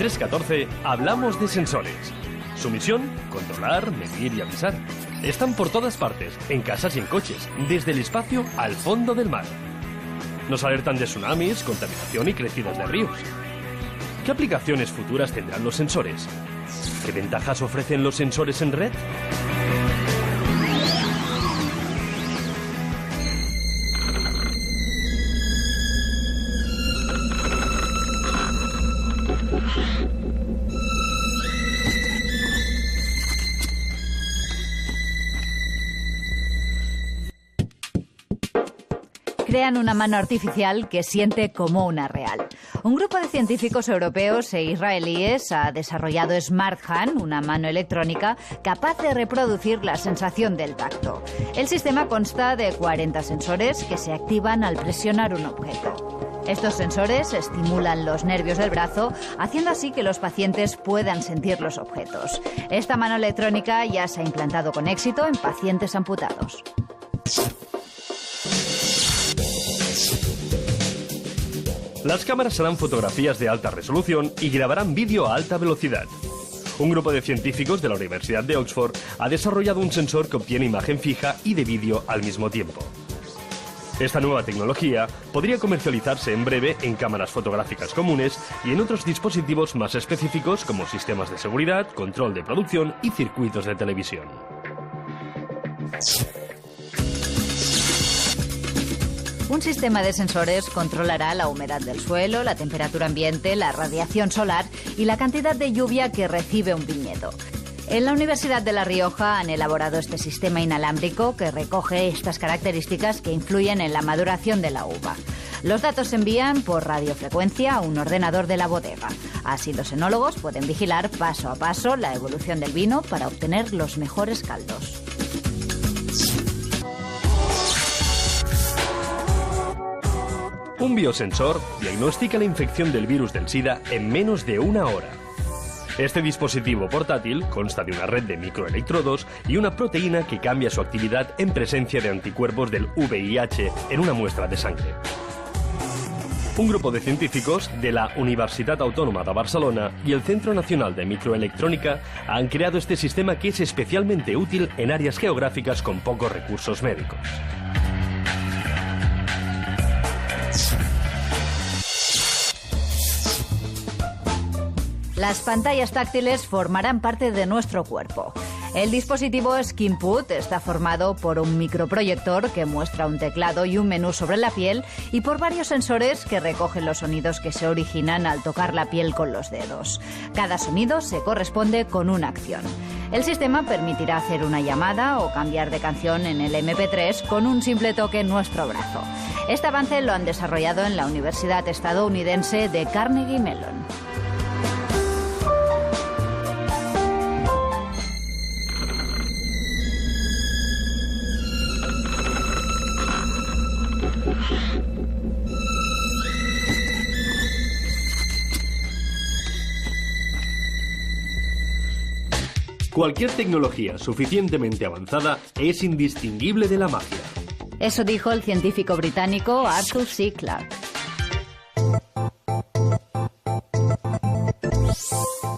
314 hablamos de sensores. Su misión, controlar, medir y avisar. Están por todas partes, en casas y en coches, desde el espacio al fondo del mar. Nos alertan de tsunamis, contaminación y crecidas de ríos. ¿Qué aplicaciones futuras tendrán los sensores? ¿Qué ventajas ofrecen los sensores en red? Crean una mano artificial que siente como una real. Un grupo de científicos europeos e israelíes ha desarrollado Smart Hand, una mano electrónica capaz de reproducir la sensación del tacto. El sistema consta de 40 sensores que se activan al presionar un objeto. Estos sensores estimulan los nervios del brazo, haciendo así que los pacientes puedan sentir los objetos. Esta mano electrónica ya se ha implantado con éxito en pacientes amputados. Las cámaras harán fotografías de alta resolución y grabarán vídeo a alta velocidad. Un grupo de científicos de la Universidad de Oxford ha desarrollado un sensor que obtiene imagen fija y de vídeo al mismo tiempo. Esta nueva tecnología podría comercializarse en breve en cámaras fotográficas comunes y en otros dispositivos más específicos como sistemas de seguridad, control de producción y circuitos de televisión. Un sistema de sensores controlará la humedad del suelo, la temperatura ambiente, la radiación solar y la cantidad de lluvia que recibe un viñedo. En la Universidad de La Rioja han elaborado este sistema inalámbrico que recoge estas características que influyen en la maduración de la uva. Los datos se envían por radiofrecuencia a un ordenador de la bodega. Así los enólogos pueden vigilar paso a paso la evolución del vino para obtener los mejores caldos. Un biosensor diagnostica la infección del virus del SIDA en menos de una hora. Este dispositivo portátil consta de una red de microelectrodos y una proteína que cambia su actividad en presencia de anticuerpos del VIH en una muestra de sangre. Un grupo de científicos de la Universitat Autònoma de Barcelona y el Centro Nacional de Microelectrónica han creado este sistema que es especialmente útil en áreas geográficas con pocos recursos médicos. Las pantallas táctiles formarán parte de nuestro cuerpo. El dispositivo SkinPut está formado por un microproyector que muestra un teclado y un menú sobre la piel y por varios sensores que recogen los sonidos que se originan al tocar la piel con los dedos. Cada sonido se corresponde con una acción. El sistema permitirá hacer una llamada o cambiar de canción en el MP3 con un simple toque en nuestro brazo. Este avance lo han desarrollado en la Universidad estadounidense de Carnegie Mellon. Cualquier tecnología suficientemente avanzada es indistinguible de la magia. Eso dijo el científico británico Arthur C. Clarke.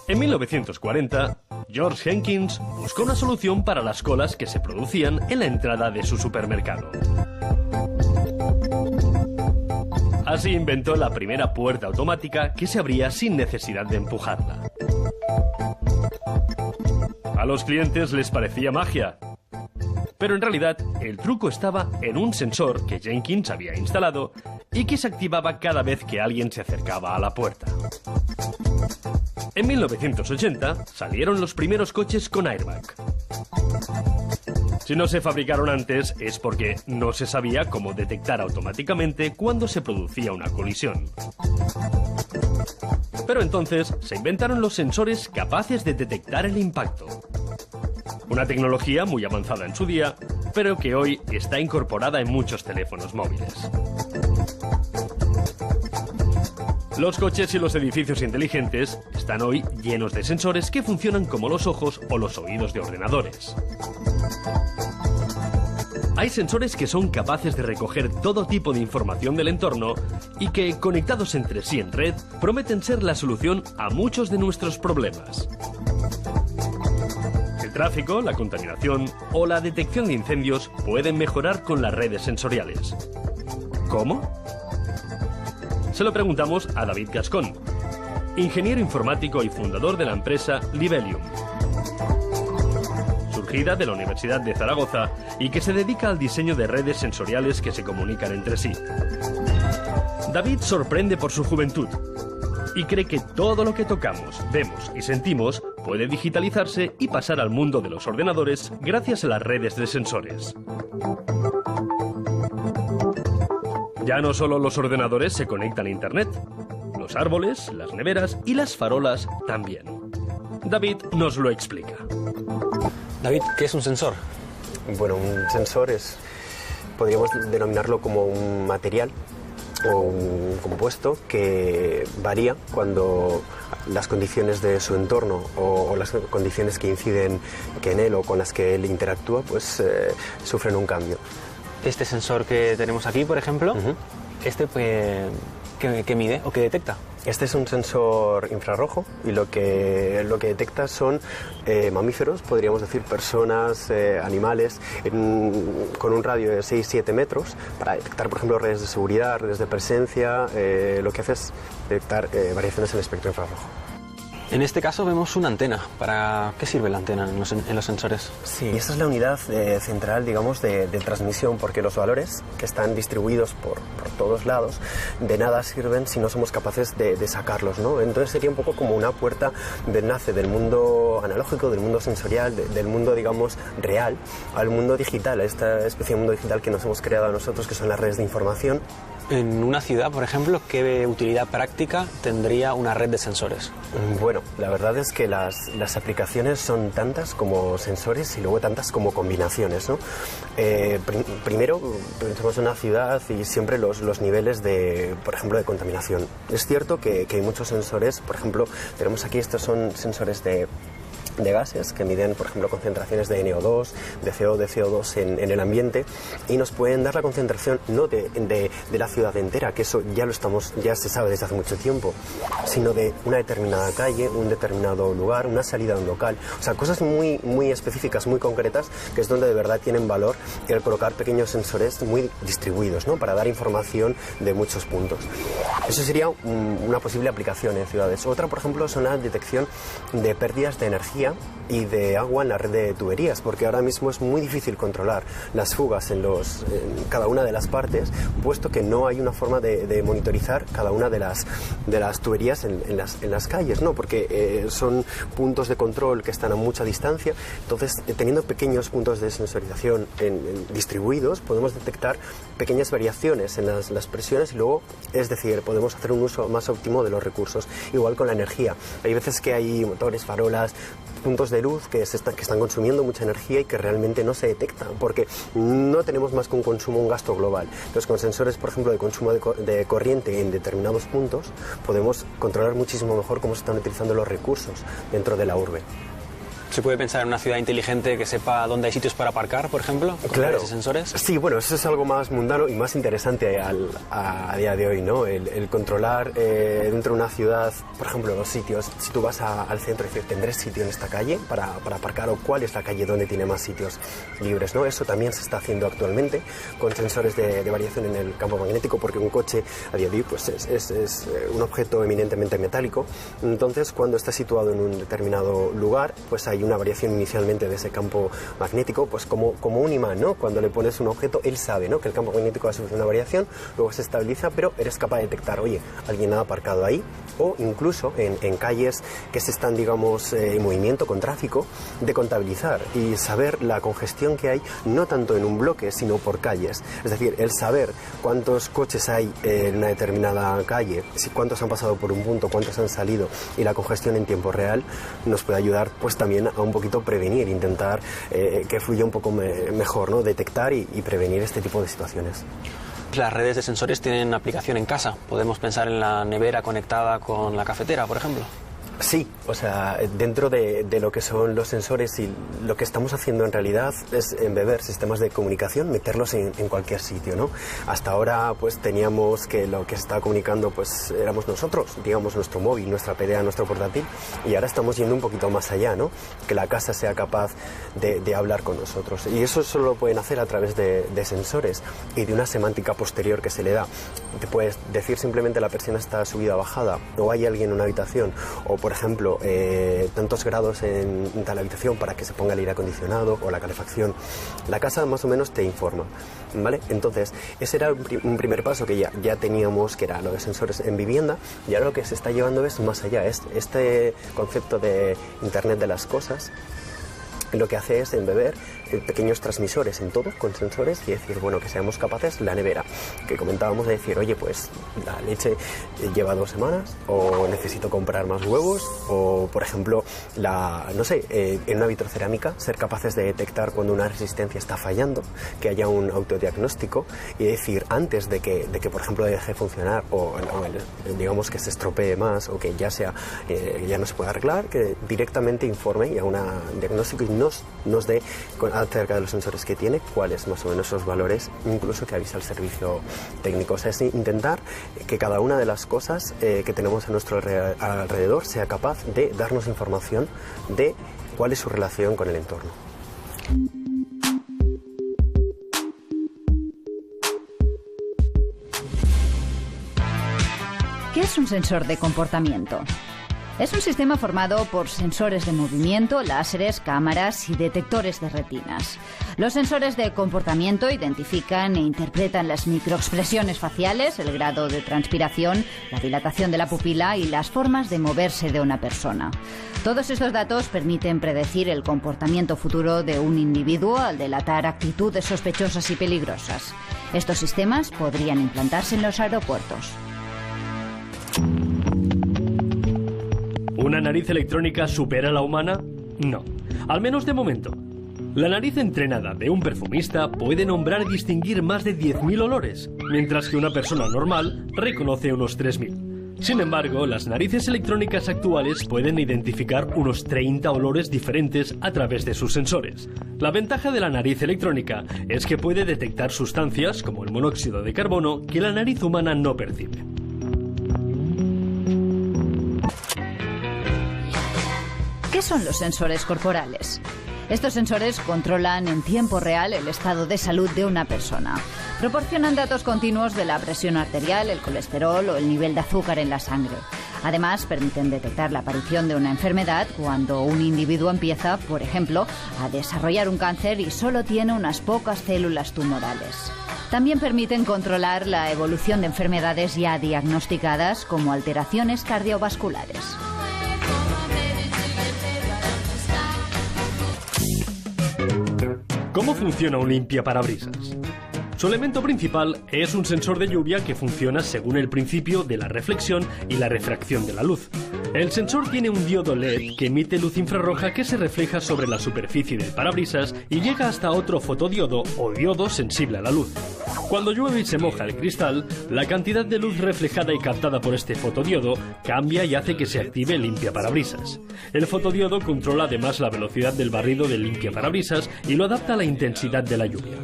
En 1940, George Jenkins buscó una solución para las colas que se producían en la entrada de su supermercado. Así inventó la primera puerta automática que se abría sin necesidad de empujarla. A los clientes les parecía magia, pero en realidad el truco estaba en un sensor que Jenkins había instalado y que se activaba cada vez que alguien se acercaba a la puerta. En 1980 salieron los primeros coches con airbag. Si no se fabricaron antes es porque no se sabía cómo detectar automáticamente cuando se producía una colisión. Pero entonces se inventaron los sensores capaces de detectar el impacto. Una tecnología muy avanzada en su día, pero que hoy está incorporada en muchos teléfonos móviles. Los coches y los edificios inteligentes están hoy llenos de sensores que funcionan como los ojos o los oídos de ordenadores. Hay sensores que son capaces de recoger todo tipo de información del entorno y que, conectados entre sí en red, prometen ser la solución a muchos de nuestros problemas. El tráfico, la contaminación o la detección de incendios pueden mejorar con las redes sensoriales. ¿Cómo? Se lo preguntamos a David Gascón, ingeniero informático y fundador de la empresa Libelium, surgida de la Universidad de Zaragoza y que se dedica al diseño de redes sensoriales que se comunican entre sí. David sorprende por su juventud y cree que todo lo que tocamos, vemos y sentimos puede digitalizarse y pasar al mundo de los ordenadores gracias a las redes de sensores. Ya no solo los ordenadores se conectan a Internet, los árboles, las neveras y las farolas también. David nos lo explica. David, ¿qué es un sensor? Bueno, un sensor podríamos denominarlo como un material o un compuesto que varía cuando las condiciones de su entorno o las condiciones que inciden en él o con las que él interactúa, pues sufren un cambio. Este sensor que tenemos aquí, por ejemplo, ¿qué mide o qué detecta? Este es un sensor infrarrojo y lo que detecta son mamíferos, podríamos decir personas, animales, con un radio de 6-7 metros para detectar, por ejemplo, redes de seguridad, redes de presencia. Lo que hace es detectar variaciones en el espectro infrarrojo. En este caso vemos una antena. ¿Para qué sirve la antena en los sensores? Sí, esta es la unidad central, digamos, de transmisión, porque los valores que están distribuidos por todos lados de nada sirven si no somos capaces de sacarlos, ¿no? Entonces sería un poco como una puerta de enlace del mundo analógico, del mundo sensorial, del mundo, digamos, real, al mundo digital, a esta especie de mundo digital que nos hemos creado nosotros, que son las redes de información. En una ciudad, por ejemplo, ¿qué utilidad práctica tendría una red de sensores? Bueno, la verdad es que las aplicaciones son tantas como sensores y luego tantas como combinaciones, ¿no? Primero, pensamos en una ciudad y siempre los niveles por ejemplo, de contaminación. Es cierto que hay muchos sensores, por ejemplo, tenemos aquí, estos son sensores de gases que miden, por ejemplo, concentraciones de NO2, de CO2 en el ambiente y nos pueden dar la concentración no de la ciudad entera, que eso ya se sabe desde hace mucho tiempo, sino de una determinada calle, un determinado lugar, una salida de un local. O sea, cosas muy, muy específicas, muy concretas, que es donde de verdad tienen valor el colocar pequeños sensores muy distribuidos, ¿no? Para dar información de muchos puntos. Eso sería una posible aplicación en ciudades. Otra, por ejemplo, son la detección de pérdidas de energía y de agua en la red de tuberías, porque ahora mismo es muy difícil controlar las fugas en cada una de las partes, puesto que no hay una forma de monitorizar cada una de las tuberías en las calles, ¿no? Porque son puntos de control que están a mucha distancia. Entonces, teniendo pequeños puntos de sensorización distribuidos, podemos detectar pequeñas variaciones en las presiones y luego, es decir, podemos hacer un uso más óptimo de los recursos. Igual con la energía. Hay veces que hay motores, farolas, puntos de luz que están consumiendo mucha energía y que realmente no se detectan porque no tenemos más que un gasto global. Entonces, con sensores, por ejemplo, de consumo de corriente en determinados puntos, podemos controlar muchísimo mejor cómo se están utilizando los recursos dentro de la urbe. ¿Se puede pensar en una ciudad inteligente que sepa dónde hay sitios para aparcar, por ejemplo, con esos sensores? Sí, bueno, eso es algo más mundano y más interesante a día de hoy, ¿no? El controlar dentro de una ciudad, por ejemplo, los sitios. Si tú vas al centro y dices, ¿tendré sitio en esta calle para aparcar? ¿O cuál es la calle donde tiene más sitios libres, ¿no? Eso también se está haciendo actualmente con sensores de variación en el campo magnético, porque un coche a día de hoy pues, es un objeto eminentemente metálico. Entonces, cuando está situado en un determinado lugar, pues hay una variación inicialmente de ese campo magnético, pues como un imán, ¿no? Cuando le pones un objeto, él sabe, ¿no? Que el campo magnético va a sufrir una variación, luego se estabiliza, pero eres capaz de detectar, oye, alguien ha aparcado ahí, o incluso en calles que se están, digamos, en movimiento con tráfico, de contabilizar y saber la congestión que hay, no tanto en un bloque, sino por calles. Es decir, el saber cuántos coches hay en una determinada calle, cuántos han pasado por un punto, cuántos han salido, y la congestión en tiempo real nos puede ayudar, pues también a un poquito prevenir, intentar que fluya un poco mejor, ¿no? Detectar y prevenir este tipo de situaciones. Las redes de sensores tienen aplicación en casa. Podemos pensar en la nevera conectada con la cafetera, por ejemplo. Sí, o sea, dentro de lo que son los sensores y lo que estamos haciendo en realidad es embeber sistemas de comunicación, meterlos en cualquier sitio, ¿no? Hasta ahora pues teníamos que lo que se estaba comunicando pues éramos nosotros, digamos nuestro móvil, nuestra PDA, nuestro portátil, y ahora estamos yendo un poquito más allá, ¿no? Que la casa sea capaz de hablar con nosotros, y eso solo lo pueden hacer a través de sensores y de una semántica posterior que se le da. Te puedes decir simplemente la persiana está subida o bajada, o hay alguien en una habitación, o por ejemplo, tantos grados en tal habitación para que se ponga el aire acondicionado o la calefacción. La casa más o menos te informa, ¿vale? Entonces, ese era un primer paso que ya teníamos, que era lo de sensores en vivienda, y ahora lo que se está llevando es más allá. Este concepto de Internet de las cosas lo que hace es embeber pequeños transmisores en todo, con sensores, y decir, bueno, que seamos capaces, la nevera, que comentábamos de decir, oye, pues la leche lleva 2 semanas, o necesito comprar más huevos, o por ejemplo, no sé, en una vitrocerámica, ser capaces de detectar cuando una resistencia está fallando, que haya un autodiagnóstico, y decir, antes de que por ejemplo deje de funcionar, o digamos que se estropee más, o que ya no se pueda arreglar, que directamente informe y haga un diagnóstico y nos dé acerca de los sensores que tiene, cuáles más o menos esos valores, incluso que avisa al servicio técnico. O sea, es intentar que cada una de las cosas que tenemos a nuestro alrededor sea capaz de darnos información de cuál es su relación con el entorno. ¿Qué es un sensor de comportamiento? Es un sistema formado por sensores de movimiento, láseres, cámaras y detectores de retinas. Los sensores de comportamiento identifican e interpretan las microexpresiones faciales, el grado de transpiración, la dilatación de la pupila y las formas de moverse de una persona. Todos estos datos permiten predecir el comportamiento futuro de un individuo al delatar actitudes sospechosas y peligrosas. Estos sistemas podrían implantarse en los aeropuertos. ¿Una nariz electrónica supera a la humana? No, al menos de momento. La nariz entrenada de un perfumista puede nombrar y distinguir más de 10.000 olores, mientras que una persona normal reconoce unos 3.000. Sin embargo, las narices electrónicas actuales pueden identificar unos 30 olores diferentes a través de sus sensores. La ventaja de la nariz electrónica es que puede detectar sustancias como el monóxido de carbono que la nariz humana no percibe. ¿Qué son los sensores corporales? Estos sensores controlan en tiempo real el estado de salud de una persona. Proporcionan datos continuos de la presión arterial, el colesterol o el nivel de azúcar en la sangre. Además, permiten detectar la aparición de una enfermedad cuando un individuo empieza, por ejemplo, a desarrollar un cáncer y solo tiene unas pocas células tumorales. También permiten controlar la evolución de enfermedades ya diagnosticadas como alteraciones cardiovasculares. ¿Cómo funciona un limpiaparabrisas? Su elemento principal es un sensor de lluvia que funciona según el principio de la reflexión y la refracción de la luz. El sensor tiene un diodo LED que emite luz infrarroja que se refleja sobre la superficie del parabrisas y llega hasta otro fotodiodo o diodo sensible a la luz. Cuando llueve y se moja el cristal, la cantidad de luz reflejada y captada por este fotodiodo cambia y hace que se active el limpiaparabrisas. El fotodiodo controla además la velocidad del barrido del limpiaparabrisas y lo adapta a la intensidad de la lluvia.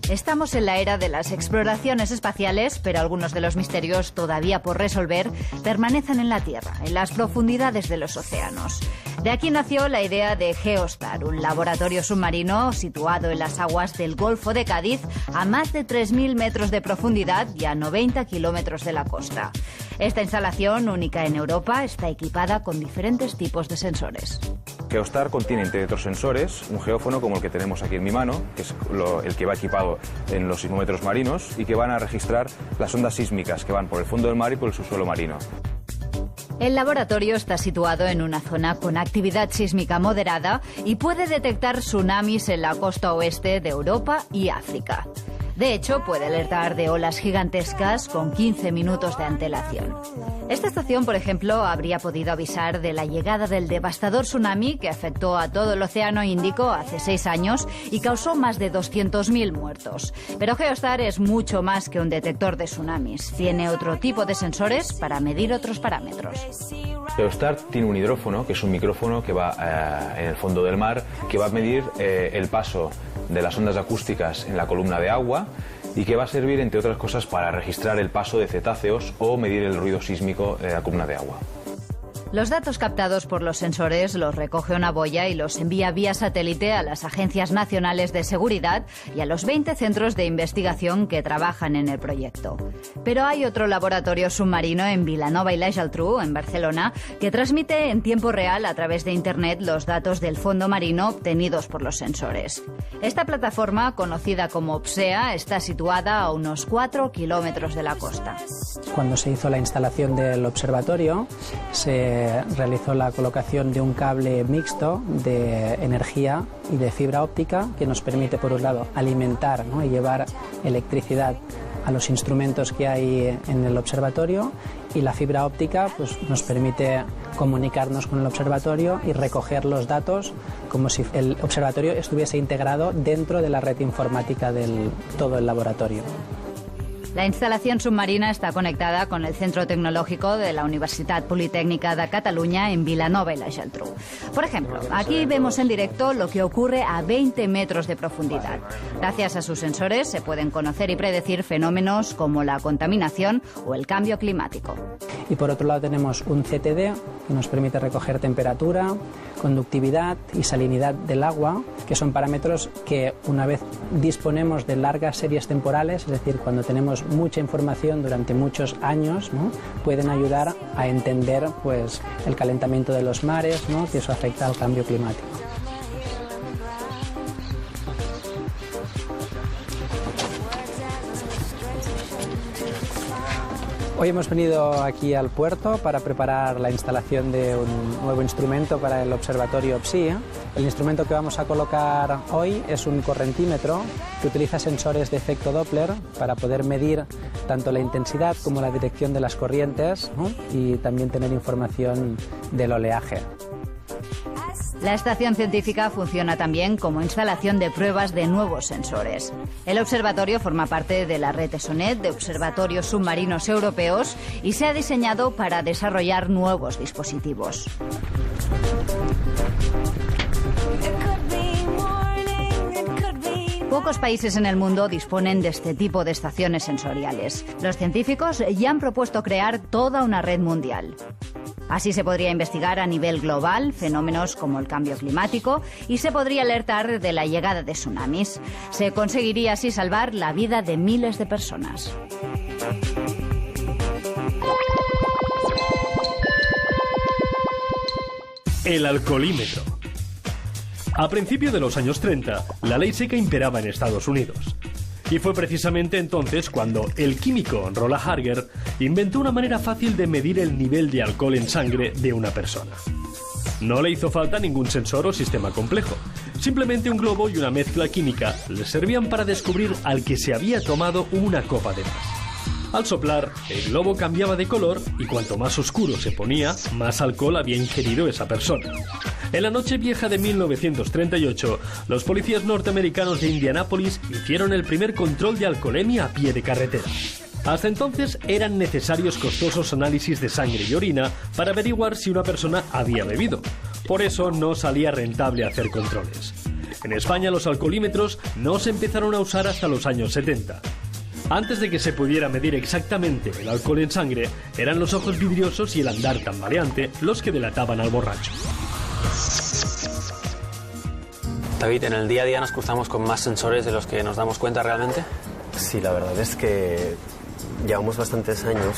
Estamos en la era de las exploraciones espaciales, pero algunos de los misterios todavía por resolver permanecen en la Tierra, en las profundidades de los océanos. De aquí nació la idea de Geostar, un laboratorio submarino situado en las aguas del Golfo de Cádiz a más de 3.000 metros de profundidad y a 90 kilómetros de la costa. Esta instalación, única en Europa, está equipada con diferentes tipos de sensores. Geostar contiene, entre otros sensores, un geófono como el que tenemos aquí en mi mano, que es el que va equipado en los sismómetros marinos y que van a registrar las ondas sísmicas que van por el fondo del mar y por el subsuelo marino. El laboratorio está situado en una zona con actividad sísmica moderada y puede detectar tsunamis en la costa oeste de Europa y África. De hecho, puede alertar de olas gigantescas con 15 minutos de antelación. Esta estación, por ejemplo, habría podido avisar de la llegada del devastador tsunami que afectó a todo el Océano Índico hace 6 años y causó más de 200.000 muertos. Pero Geostar es mucho más que un detector de tsunamis. Tiene otro tipo de sensores para medir otros parámetros. Geostar tiene un hidrófono, que es un micrófono que va en el fondo del mar, que va a medir el paso de las ondas acústicas en la columna de agua y que va a servir, entre otras cosas, para registrar el paso de cetáceos o medir el ruido sísmico de la columna de agua. Los datos captados por los sensores los recoge una boya y los envía vía satélite a las agencias nacionales de seguridad y a los 20 centros de investigación que trabajan en el proyecto. Pero hay otro laboratorio submarino en Vilanova i la Geltrú, en Barcelona, que transmite en tiempo real a través de Internet los datos del fondo marino obtenidos por los sensores. Esta plataforma, conocida como OPSEA, está situada a unos 4 kilómetros de la costa. Cuando se hizo la instalación del observatorio, se realizó la colocación de un cable mixto de energía y de fibra óptica que nos permite, por un lado, alimentar, ¿no?, y llevar electricidad a los instrumentos que hay en el observatorio, y la fibra óptica pues, nos permite comunicarnos con el observatorio y recoger los datos como si el observatorio estuviese integrado dentro de la red informática de todo el laboratorio. La instalación submarina está conectada con el Centro Tecnológico de la Universitat Politécnica de Cataluña en Vilanova i la Geltrú. Por ejemplo, aquí vemos en directo lo que ocurre a 20 metros de profundidad. Gracias a sus sensores se pueden conocer y predecir fenómenos como la contaminación o el cambio climático. Y por otro lado tenemos un CTD que nos permite recoger temperatura, conductividad y salinidad del agua, que son parámetros que, una vez disponemos de largas series temporales, es decir, cuando tenemos mucha información durante muchos años, ¿no?, pueden ayudar a entender pues, el calentamiento de los mares, ¿no?, que eso afecta al cambio climático. Hoy hemos venido aquí al puerto para preparar la instalación de un nuevo instrumento para el observatorio OPSEA. El instrumento que vamos a colocar hoy es un correntímetro que utiliza sensores de efecto Doppler para poder medir tanto la intensidad como la dirección de las corrientes, ¿no?, y también tener información del oleaje. La estación científica funciona también como instalación de pruebas de nuevos sensores. El observatorio forma parte de la red ESONET de observatorios submarinos europeos y se ha diseñado para desarrollar nuevos dispositivos. Pocos países en el mundo disponen de este tipo de estaciones sensoriales. Los científicos ya han propuesto crear toda una red mundial. Así se podría investigar a nivel global fenómenos como el cambio climático y se podría alertar de la llegada de tsunamis. Se conseguiría así salvar la vida de miles de personas. El alcoholímetro. A principios de los años 30, la ley seca imperaba en Estados Unidos. Y fue precisamente entonces cuando el químico Rolla Harger inventó una manera fácil de medir el nivel de alcohol en sangre de una persona. No le hizo falta ningún sensor o sistema complejo. Simplemente un globo y una mezcla química le servían para descubrir al que se había tomado una copa de más. Al soplar, el globo cambiaba de color y cuanto más oscuro se ponía, más alcohol había ingerido esa persona. En la noche vieja de 1938, los policías norteamericanos de Indianápolis hicieron el primer control de alcoholemia a pie de carretera. Hasta entonces eran necesarios costosos análisis de sangre y orina para averiguar si una persona había bebido. Por eso no salía rentable hacer controles. En España los alcoholímetros no se empezaron a usar hasta los años 70. Antes de que se pudiera medir exactamente el alcohol en sangre, eran los ojos vidriosos y el andar tambaleante los que delataban al borracho. David, ¿en el día a día nos cruzamos con más sensores de los que nos damos cuenta realmente? Sí, la verdad es que llevamos bastantes años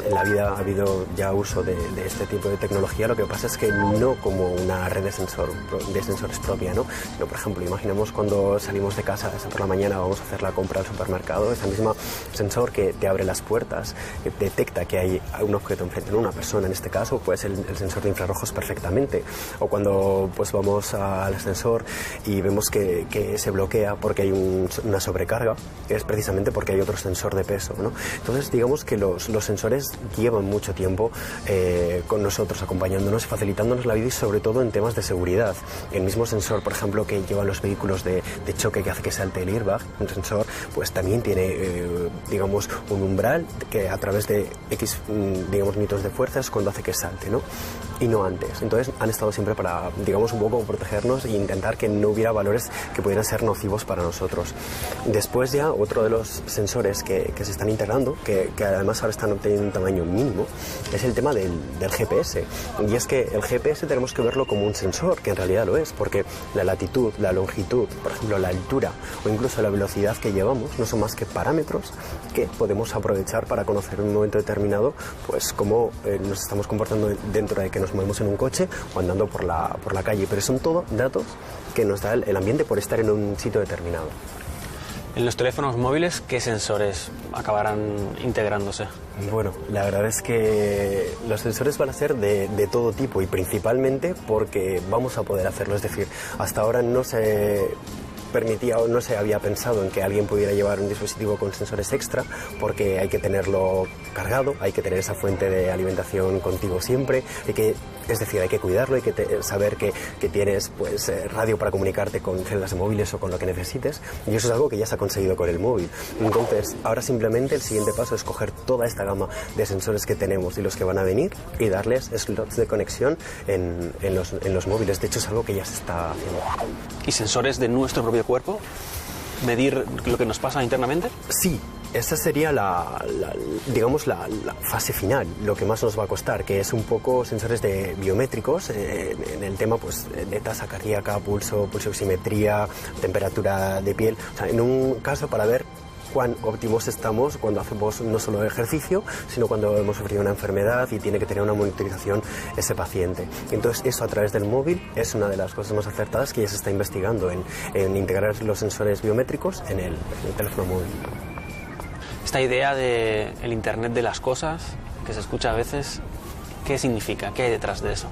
en la vida ha habido ya uso de este tipo de tecnología, lo que pasa es que no como una red de sensores propia, ¿no? Sino, por ejemplo, imaginemos cuando salimos de casa por la mañana, vamos a hacer la compra al supermercado, ese mismo sensor que te abre las puertas, que detecta que hay un objeto enfrente, ¿no? Una persona en este caso, pues el sensor de infrarrojos perfectamente. O cuando pues vamos al ascensor y vemos que se bloquea porque hay una sobrecarga, es precisamente porque hay otro sensor de peso, ¿no? Entonces, digamos que los sensores llevan mucho tiempo con nosotros, acompañándonos, facilitándonos la vida y sobre todo en temas de seguridad. El mismo sensor, por ejemplo, que llevan los vehículos de choque que hace que salte el airbag, un sensor, pues también tiene, digamos, un umbral que a través de X, digamos, newtons de fuerza es cuando hace que salte, ¿no? Y no antes. Entonces han estado siempre para, digamos, un poco protegernos e intentar que no hubiera valores que pudieran ser nocivos para nosotros. Después ya otro de los sensores que se están integrando, que además ahora están obteniendo un tamaño mínimo, es el tema del GPS. Y es que el GPS tenemos que verlo como un sensor, que en realidad lo es, porque la latitud, la longitud, por ejemplo la altura o incluso la velocidad que llevamos no son más que parámetros que podemos aprovechar para conocer en un momento determinado pues cómo nos estamos comportando dentro de que nos movemos en un coche o andando por la calle, pero son todo datos que nos da el ambiente por estar en un sitio determinado. En los teléfonos móviles, ¿qué sensores acabarán integrándose? Bueno, la verdad es que los sensores van a ser de todo tipo y principalmente porque vamos a poder hacerlo, es decir, hasta ahora no se permitía o no se había pensado en que alguien pudiera llevar un dispositivo con sensores extra porque hay que tenerlo cargado, hay que tener esa fuente de alimentación contigo siempre, es decir, hay que cuidarlo, hay que saber que tienes pues radio para comunicarte con celdas de móviles o con lo que necesites, y eso es algo que ya se ha conseguido con el móvil. Entonces, ahora simplemente el siguiente paso es coger toda esta gama de sensores que tenemos y los que van a venir y darles slots de conexión en los móviles. De hecho, es algo que ya se está haciendo. ¿Y sensores de nuestro propio cuerpo? ¿Medir lo que nos pasa internamente? Sí, esa sería digamos la fase final, lo que más nos va a costar, que es un poco sensores biométricos en el tema pues de tasa cardíaca, pulso oximetría, temperatura de piel, o sea, en un caso para ver cuán óptimos estamos cuando hacemos no solo ejercicio, sino cuando hemos sufrido una enfermedad y tiene que tener una monitorización ese paciente. Entonces eso a través del móvil es una de las cosas más acertadas que ya se está investigando en integrar los sensores biométricos en el teléfono móvil. Esta idea del Internet de las cosas, que se escucha a veces, ¿qué significa? ¿Qué hay detrás de eso?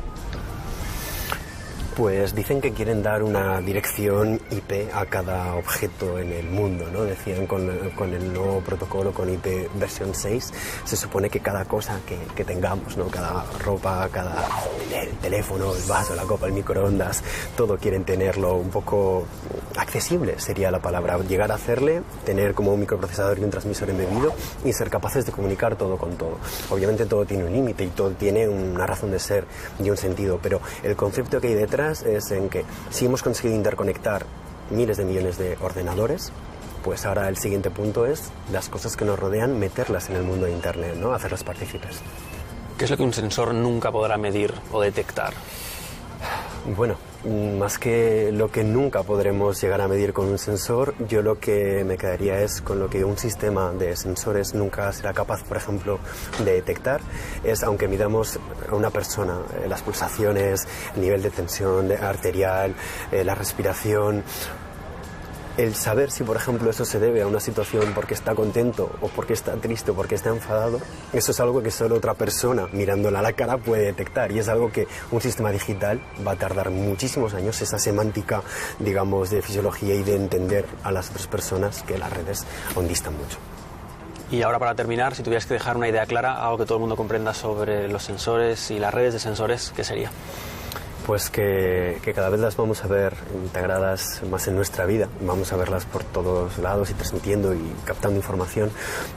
Pues dicen que quieren dar una dirección IP a cada objeto en el mundo, ¿no? Decían con el nuevo protocolo, con IP versión 6, se supone que cada cosa que tengamos, ¿no? Cada ropa, cada teléfono, el vaso, la copa, el microondas, todo quieren tenerlo un poco accesible, sería la palabra. Llegar a hacerle, tener como un microprocesador y un transmisor embebido y ser capaces de comunicar todo con todo. Obviamente todo tiene un límite y todo tiene una razón de ser y un sentido, pero el concepto que hay detrás es en que si hemos conseguido interconectar miles de millones de ordenadores, pues ahora el siguiente punto es las cosas que nos rodean, meterlas en el mundo de Internet, ¿no? Hacerlas partícipes. ¿Qué es lo que un sensor nunca podrá medir o detectar? Bueno, más que lo que nunca podremos llegar a medir con un sensor, yo lo que me quedaría es con lo que un sistema de sensores nunca será capaz, por ejemplo, de detectar, es aunque midamos a una persona, las pulsaciones, el nivel de tensión arterial, la respiración, el saber si, por ejemplo, eso se debe a una situación porque está contento o porque está triste o porque está enfadado, eso es algo que solo otra persona mirándola a la cara puede detectar, y es algo que un sistema digital va a tardar muchísimos años, esa semántica, digamos, de fisiología y de entender a las otras personas, que las redes aún distan mucho. Y ahora, para terminar, si tuvieras que dejar una idea clara, algo que todo el mundo comprenda sobre los sensores y las redes de sensores, ¿qué sería? Pues que cada vez las vamos a ver integradas más en nuestra vida, vamos a verlas por todos lados y transmitiendo y captando información,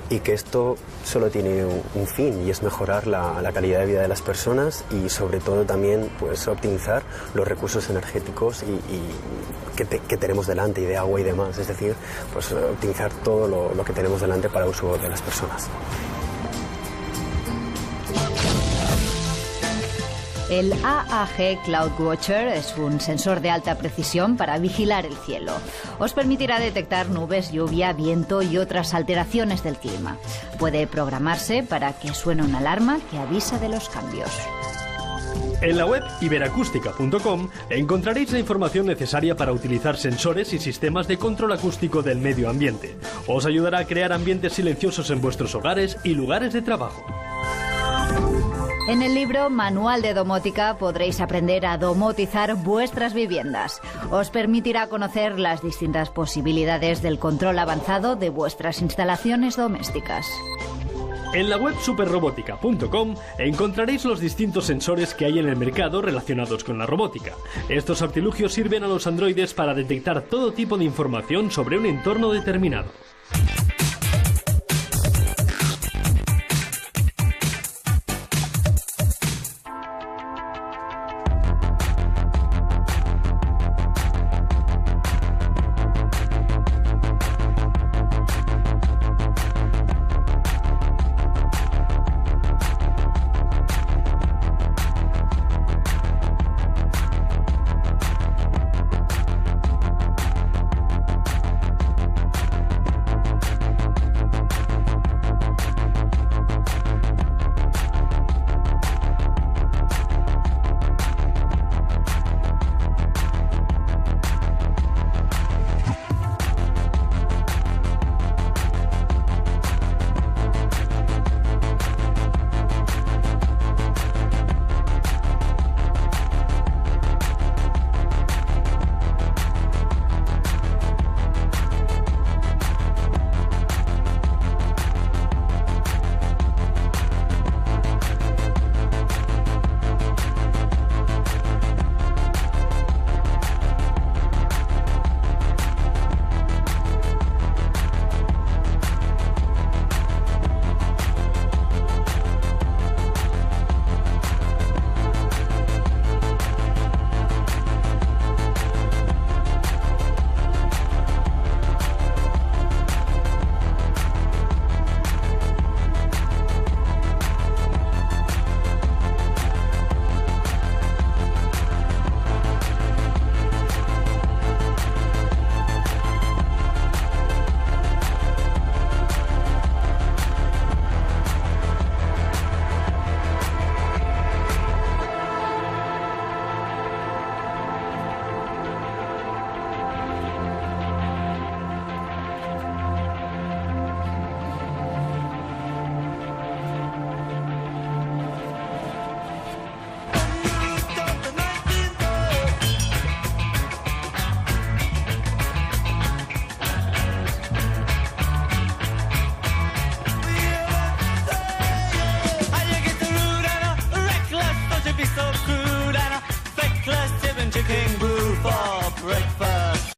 y que esto solo tiene un fin, y es mejorar la calidad de vida de las personas y sobre todo también pues optimizar los recursos energéticos que tenemos delante, y de agua y demás, es decir, pues optimizar todo lo que tenemos delante para uso de las personas. El AAG Cloud Watcher es un sensor de alta precisión para vigilar el cielo. Os permitirá detectar nubes, lluvia, viento y otras alteraciones del clima. Puede programarse para que suene una alarma que avisa de los cambios. En la web iberacústica.com encontraréis la información necesaria para utilizar sensores y sistemas de control acústico del medio ambiente. Os ayudará a crear ambientes silenciosos en vuestros hogares y lugares de trabajo. En el libro Manual de Domótica podréis aprender a domotizar vuestras viviendas. Os permitirá conocer las distintas posibilidades del control avanzado de vuestras instalaciones domésticas. En la web superrobótica.com encontraréis los distintos sensores que hay en el mercado relacionados con la robótica. Estos artilugios sirven a los androides para detectar todo tipo de información sobre un entorno determinado.